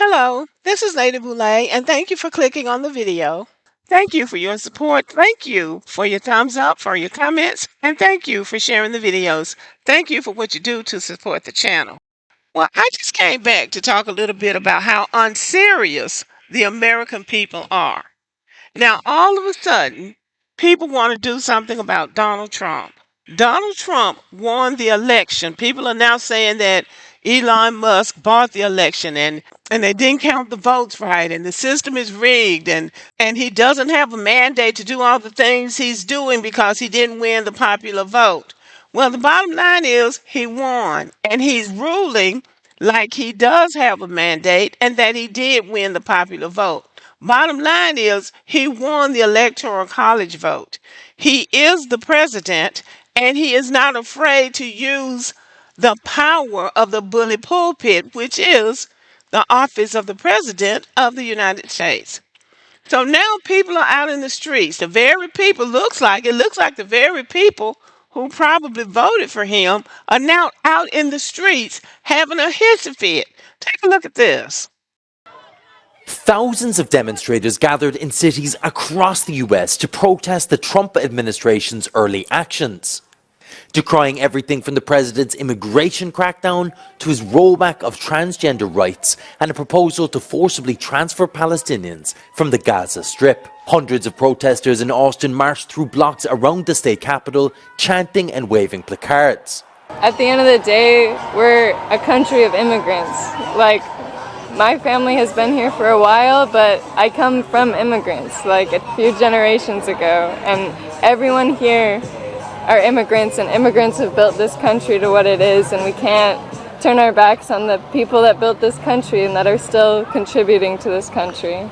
Hello, this is Lady Boulay, and thank you for clicking on the video. Thank you for your support. Thank you for your thumbs up, for your comments, and thank you for sharing the videos. Thank you for what you do to support the channel. Well, I just came back to talk a little bit about how unserious the American people are. Now, all of a sudden, people want to do something about Donald Trump. Donald Trump won the election. People are now saying that Elon Musk bought the election and they didn't count the votes right and the system is rigged and he doesn't have a mandate to do all the things he's doing because he didn't win the popular vote. Well, the bottom line is he won and he's ruling like he does have a mandate and that he did win the popular vote. Bottom line is he won the electoral college vote. He is the president and he is not afraid to use the power of the bully pulpit, which is the office of the president of the United States. So now people are out in the streets. The very people it looks like the very people who probably voted for him are now out in the streets having a hissy fit. Take a look at this. Thousands of demonstrators gathered in cities across the US to protest the Trump administration's early actions, decrying everything from the president's immigration crackdown to his rollback of transgender rights and a proposal to forcibly transfer Palestinians from the Gaza Strip. Hundreds of protesters in Austin marched through blocks around the state capitol, chanting and waving placards. At the end of the day, we're a country of immigrants. My family has been here for a while, but I come from immigrants, a few generations ago, and everyone here are immigrants, and immigrants have built this country to what it is, and we can't turn our backs on the people that built this country and that are still contributing to this country.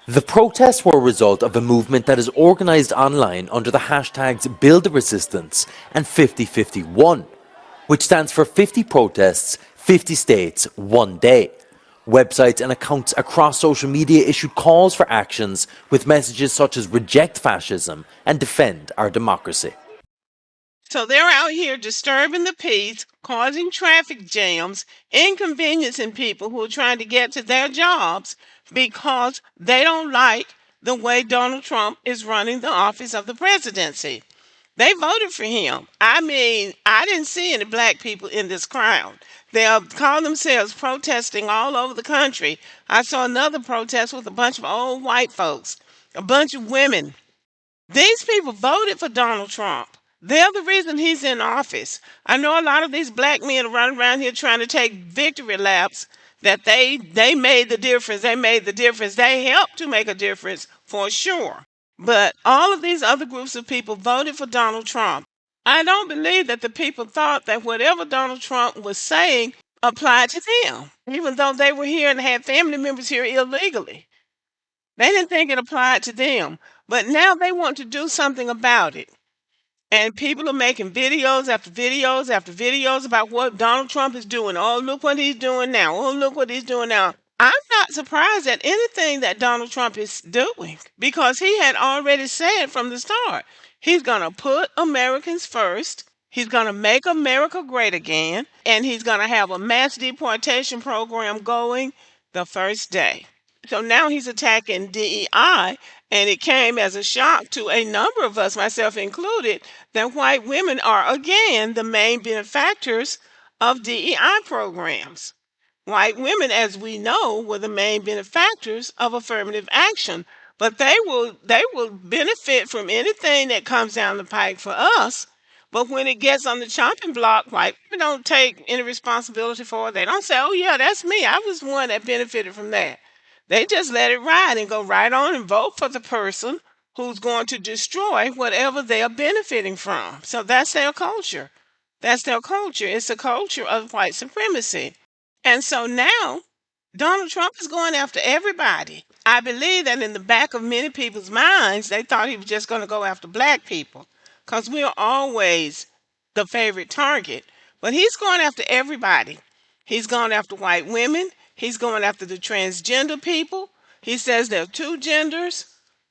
The protests were a result of a movement that is organized online under the hashtags Build the Resistance and 5051, which stands for 50 protests, 50 states, 1 day. Websites and accounts across social media issued calls for actions with messages such as reject fascism and defend our democracy. So they're out here disturbing the peace, causing traffic jams, inconveniencing people who are trying to get to their jobs because they don't like the way Donald Trump is running the office of the presidency. They voted for him. I mean, I didn't see any black people in this crowd. They call themselves protesting all over the country. I saw another protest with a bunch of old white folks, a bunch of women. These people voted for Donald Trump. They're the reason he's in office. I know a lot of these black men are running around here trying to take victory laps that they made the difference. They made the difference. They helped to make a difference for sure. But all of these other groups of people voted for Donald Trump. I don't believe that the people thought that whatever Donald Trump was saying applied to them, even though they were here and had family members here illegally. They didn't think it applied to them. But now they want to do something about it. And people are making videos after videos after videos about what Donald Trump is doing. Oh, look what he's doing now. Oh, look what he's doing now. I'm not surprised at anything that Donald Trump is doing because he had already said from the start, he's going to put Americans first. He's going to make America great again. And he's going to have a mass deportation program going the first day. So now he's attacking DEI, and it came as a shock to a number of us, myself included, that white women are again the main benefactors of DEI programs. White women, as we know, were the main benefactors of affirmative action, but they will benefit from anything that comes down the pike for us. But when it gets on the chopping block, white women don't take any responsibility for it. They don't say, oh yeah, that's me. I was the one that benefited from that. They just let it ride and go right on and vote for the person who's going to destroy whatever they are benefiting from. So that's their culture. That's their culture. It's a culture of white supremacy. And so now Donald Trump is going after everybody. I believe that in the back of many people's minds, they thought he was just going to go after black people because we are always the favorite target. But he's going after everybody. He's going after white women. He's going after the transgender people. He says there are two genders,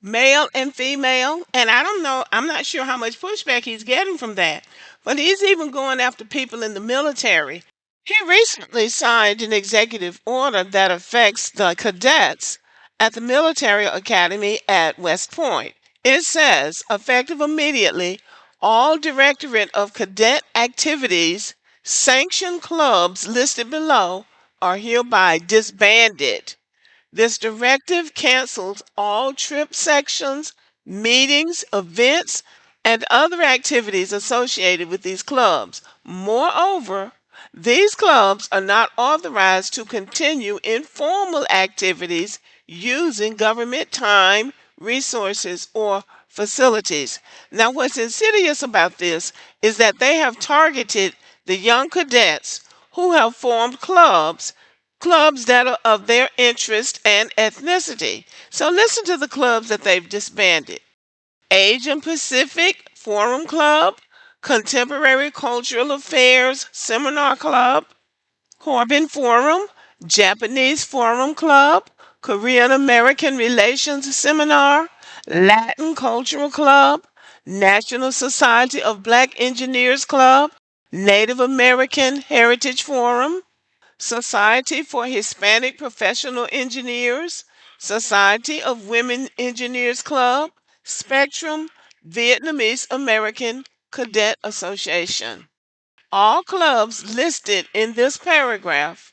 male and female. And I don't know, I'm not sure how much pushback he's getting from that. But he's even going after people in the military. He recently signed an executive order that affects the cadets at the military academy at West Point. It says, effective immediately, all Directorate of Cadet Activities sanctioned clubs listed below are hereby disbanded. This directive cancels all trip sections, meetings, events, and other activities associated with these clubs. Moreover, these clubs are not authorized to continue informal activities using government time, resources, or facilities. Now, what's insidious about this is that they have targeted the young cadets who have formed clubs that are of their interest and ethnicity. So listen to the clubs that they've disbanded: Asian Pacific Forum Club, Contemporary Cultural Affairs Seminar Club, Corbin Forum, Japanese Forum Club, Korean American Relations Seminar, Latin Cultural Club, National Society of Black Engineers Club, Native American Heritage Forum, Society for Hispanic Professional Engineers, Society of Women Engineers Club, Spectrum, Vietnamese American Cadet Association. All clubs listed in this paragraph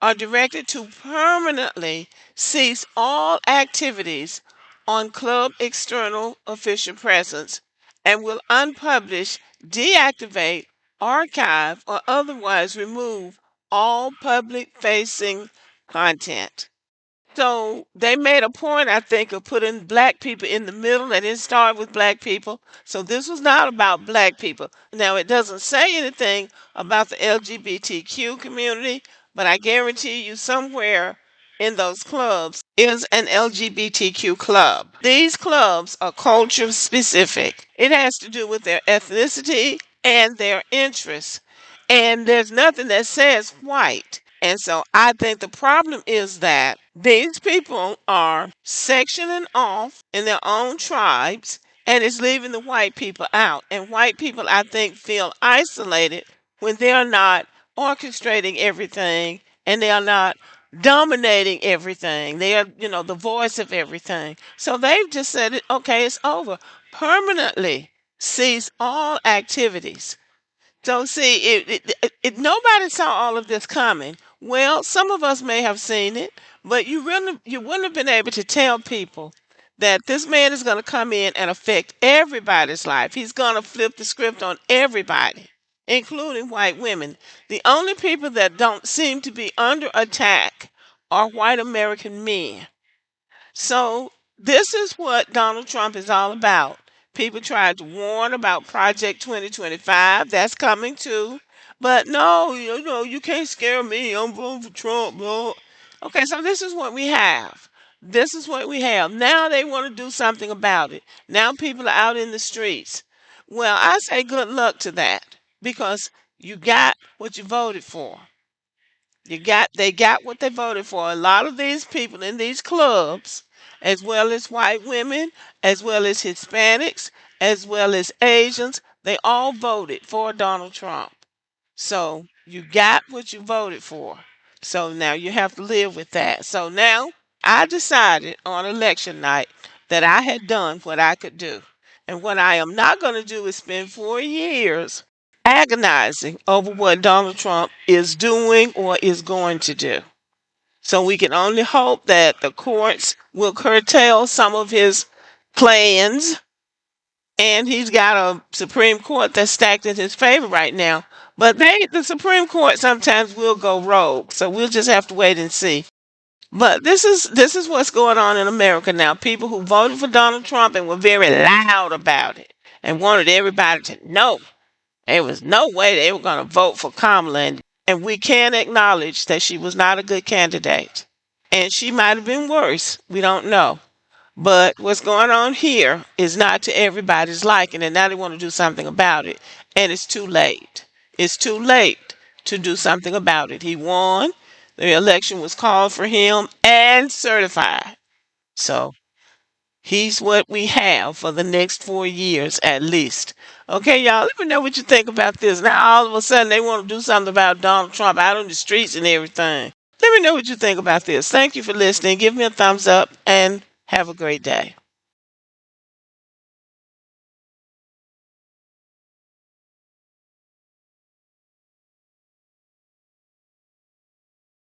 are directed to permanently cease all activities on club external official presence and will unpublish, deactivate, archive, or otherwise remove all public facing content. So they made a point, I think, of putting black people in the middle. They didn't start with black people. So this was not about black people. Now, it doesn't say anything about the LGBTQ community, but I guarantee you somewhere in those clubs is an LGBTQ club. These clubs are culture specific. It has to do with their ethnicity and their interests. And there's nothing that says white. And so I think the problem is that these people are sectioning off in their own tribes and it's leaving the white people out. And white people, I think, feel isolated when they're not orchestrating everything and they are not dominating everything. They are, the voice of everything. So they've just said, okay, it's over. Permanently cease all activities. So see, nobody saw all of this coming. Well, some of us may have seen it, but you wouldn't have been able to tell people that this man is going to come in and affect everybody's life. He's going to flip the script on everybody, including white women. The only people that don't seem to be under attack are white American men. So this is what Donald Trump is all about. People tried to warn about Project 2025. That's coming too. But no, you can't scare me. I'm voting for Trump, bro. Okay, so this is what we have. This is what we have. Now they want to do something about it. Now people are out in the streets. Well, I say good luck to that because you got what you voted for. They got what they voted for. A lot of these people in these clubs, as well as white women, as well as Hispanics, as well as Asians, they all voted for Donald Trump. So you got what you voted for. So now you have to live with that. So now I decided on election night that I had done what I could do. And what I am not going to do is spend 4 years agonizing over what Donald Trump is doing or is going to do. So we can only hope that the courts will curtail some of his plans. And he's got a Supreme Court that's stacked in his favor right now. But the Supreme Court sometimes will go rogue. So we'll just have to wait and see. But this is what's going on in America now. People who voted for Donald Trump and were very loud about it and wanted everybody to know there was no way they were going to vote for Kamala. And we can acknowledge that she was not a good candidate. And she might have been worse. We don't know. But what's going on here is not to everybody's liking. And now they want to do something about it. And it's too late. It's too late to do something about it. He won. The election was called for him and certified. So He's what we have for the next 4 years at least. Okay, y'all, let me know what you think about this. Now, all of a sudden, they want to do something about Donald Trump out on the streets and everything. Let me know what you think about this. Thank you for listening. Give me a thumbs up and have a great day.